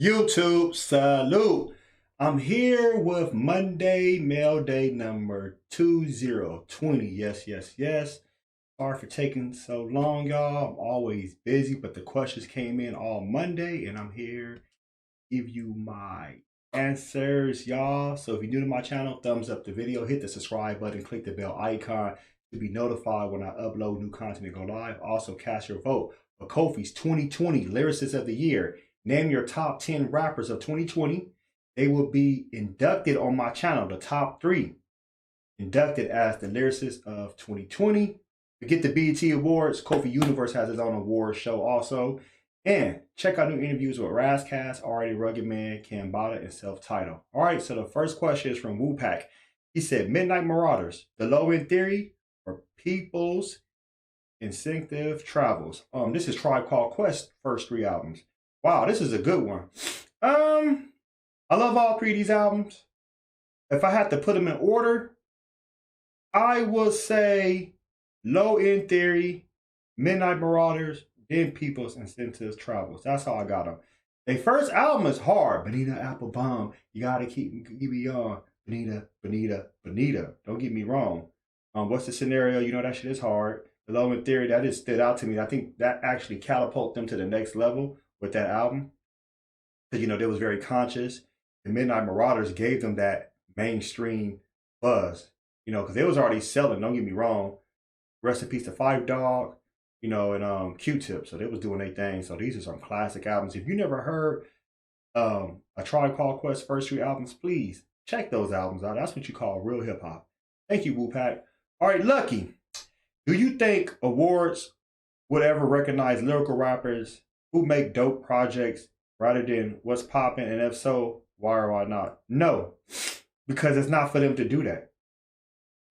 YouTube, salute. I'm here with Monday Mail Day number 2020. Yes. Sorry for taking so long, y'all. I'm always busy, but the questions came in all Monday, and I'm here to give you my answers, y'all. So if you're new to my channel, thumbs up the video, hit the subscribe button, click the bell icon to be notified when I upload new content and go live. Also, cast your vote for Kofi's 2020 Lyricist of the Year. Name your top 10 rappers of 2020. They will be inducted on my channel, the top 3. Inducted as the Lyricist of 2020. Forget the BET Awards. Kofi Universe has his own award show also. And check out new interviews with Razcast, Already Rugged Man, Kambada, and Self-Titled. All right, so the first question is from Wu-Tang. He said, Midnight Marauders, The Low End Theory, or People's Instinctive Travels. This is Tribe Called Quest, first 3 albums. Wow, this is a good one. I love all 3 of these albums. If I had to put them in order, I would say Low End Theory, Midnight Marauders, then People's Instinctive Travels. That's how I got them. Their first album is hard. Bonita Applebum, you gotta keep me on. Bonita. Don't get me wrong. What's the scenario? You know that shit is hard. The Low End Theory, that just stood out to me. I think that actually catapulted them to the next level with that album. Because, you know, they was very conscious. The Midnight Marauders gave them that mainstream buzz. You know, because they was already selling, don't get me wrong. Rest in peace to Five Dog, you know, and Q-Tip. So they was doing their thing. So these are some classic albums. If you never heard a Tribe Called Quest first 3 albums, please check those albums out. That's what you call real hip-hop. Thank you, Wu-Tang. All right, Lucky. Do you think awards would ever recognize lyrical rappers who make dope projects rather than what's popping? And if so, why or why not? No, because it's not for them to do that.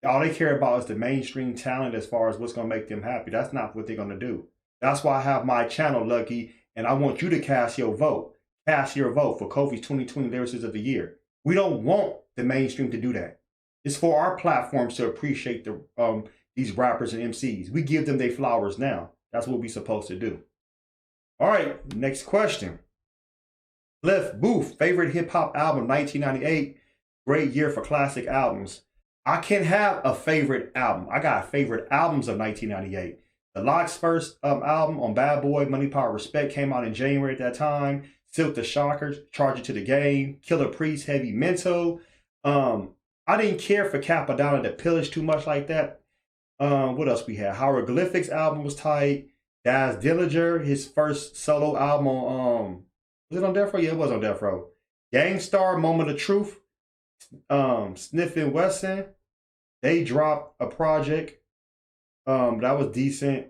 All they care about is the mainstream talent as far as what's going to make them happy. That's not what they're going to do. That's why I have my channel, Lucky, and I want you to cast your vote. Cast your vote for Kofi's 2020 Lyricist of the Year. We don't want the mainstream to do that. It's for our platforms to appreciate these rappers and MCs. We give them their flowers now. That's what we're supposed to do. All right, next question. Cliff Booth, favorite hip-hop album, 1998. Great year for classic albums. I can have a favorite album. I got favorite albums of 1998. The Lox's first album on Bad Boy, Money, Power, Respect came out in January at that time. Silk the Shockers, Charge It to the Game. Killer Priest, Heavy Mental. I didn't care for Capadonna the Pillage too much like that. What else we had? Hieroglyphics album was tight. Daz Dillinger, his first solo album on, was it on Death Row? Yeah, it was on Death Row. Gangstar, Moment of Truth. Sniff and Wesson, they dropped a project that was decent.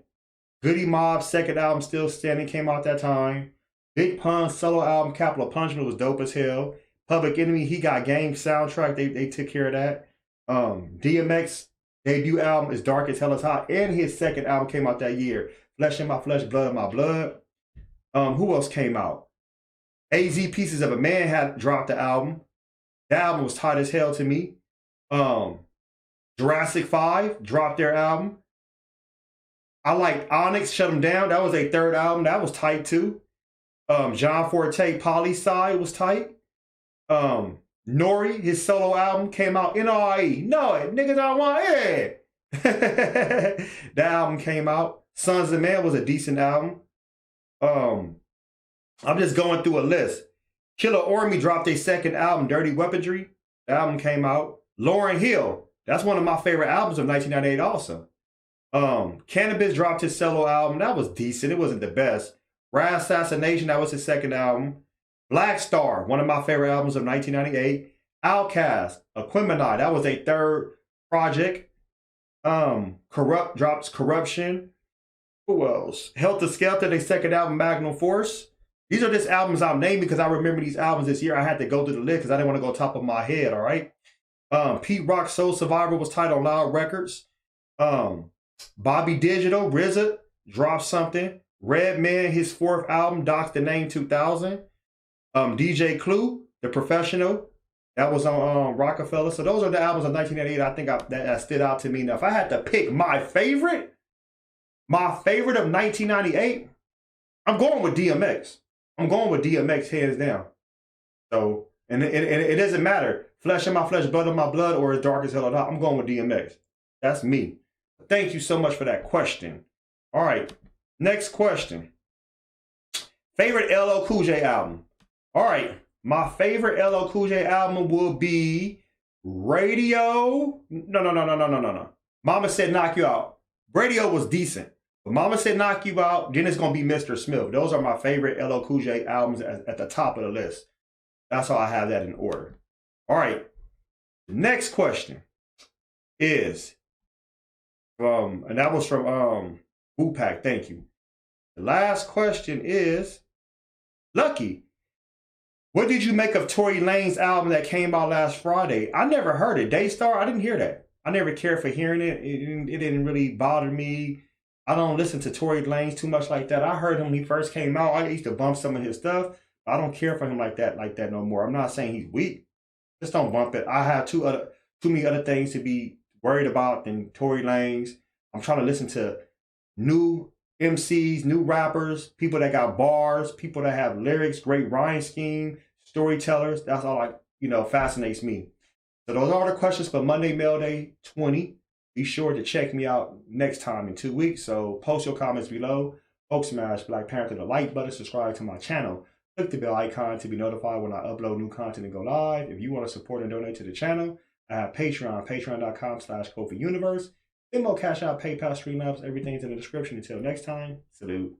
Goody Mob's second album, Still Standing, came out that time. Big Pun's solo album, Capital Punishment, was dope as hell. Public Enemy, He Got Game soundtrack, they took care of that. DMX debut album is Dark as Hell is Hot, and his second album came out that year, Flesh in My Flesh, Blood in My Blood. Who else came out? AZ Pieces of a Man had dropped the album. That album was tight as hell to me. Jurassic 5 dropped their album. I liked Onyx, Shut 'Em Down. That was their third album. That was tight too. John Forte, Poli-Sci was tight. Nori, his solo album came out. NRE, no it, niggas don't want it. That album came out. Sons of Man was a decent album. I'm just going through a list. Killer Army dropped their second album, Dirty Weaponry. The album came out. Lauryn Hill, that's one of my favorite albums of 1998 also. Cannabis dropped his solo album. That was decent. It wasn't the best. Raz Assassination, that was his second album. Black Star, one of my favorite albums of 1998. Outkast, Aquemini, that was a third project. Corrupt drops Corruption. Who else? Helter Skelter, their second album, Magnum Force. These are just albums I'm naming because I remember these albums this year. I had to go through the list because I didn't want to go top of my head, all right? Pete Rock's Soul Survivor was tight on Loud Records. Bobby Digital, RZA, dropped something. Redman, his fourth album, Docs the Name 2000. DJ Clue, The Professional. That was on Rockefeller. So those are the albums of 1988. I think that stood out to me. Now, if I had to pick my favorite of 1998, I'm going with DMX. I'm going with DMX hands down. So, and it doesn't matter. Flesh in my flesh, blood in my blood, or as dark as hell or not. I'm going with DMX. That's me. Thank you so much for that question. All right. Next question. Favorite LL Cool J album. All right. My favorite LL Cool J album will be Radio. No. Mama Said Knock You Out. Radio was decent. But Mama Said Knock You Out, then it's going to be Mr. Smith. Those are my favorite LL Cool J albums at the top of the list. That's how I have that in order. All right. The next question is and that was from Wu-Tang. Thank you. The last question is, Lucky, what did you make of Tory Lanez album that came out last Friday? I never heard it. Daystar, I didn't hear that. I never cared for hearing it. It didn't really bother me. I don't listen to Tory Lanez too much like that. I heard him when he first came out. I used to bump some of his stuff. I don't care for him like that no more. I'm not saying he's weak. Just don't bump it. I have too many other things to be worried about than Tory Lanez. I'm trying to listen to new MCs, new rappers, people that got bars, people that have lyrics, great rhyme scheme, storytellers. That's all fascinates me. So those are the questions for Monday Mail Day 20. Be sure to check me out next time in 2 weeks. So post your comments below. Folks, smash Black Panther the like button, subscribe to my channel. Click the bell icon to be notified when I upload new content and go live. If you want to support and donate to the channel, I have Patreon, patreon.com/KofiUniverse. Venmo, CashApp, PayPal, Streamlabs, everything's in the description. Until next time, salute.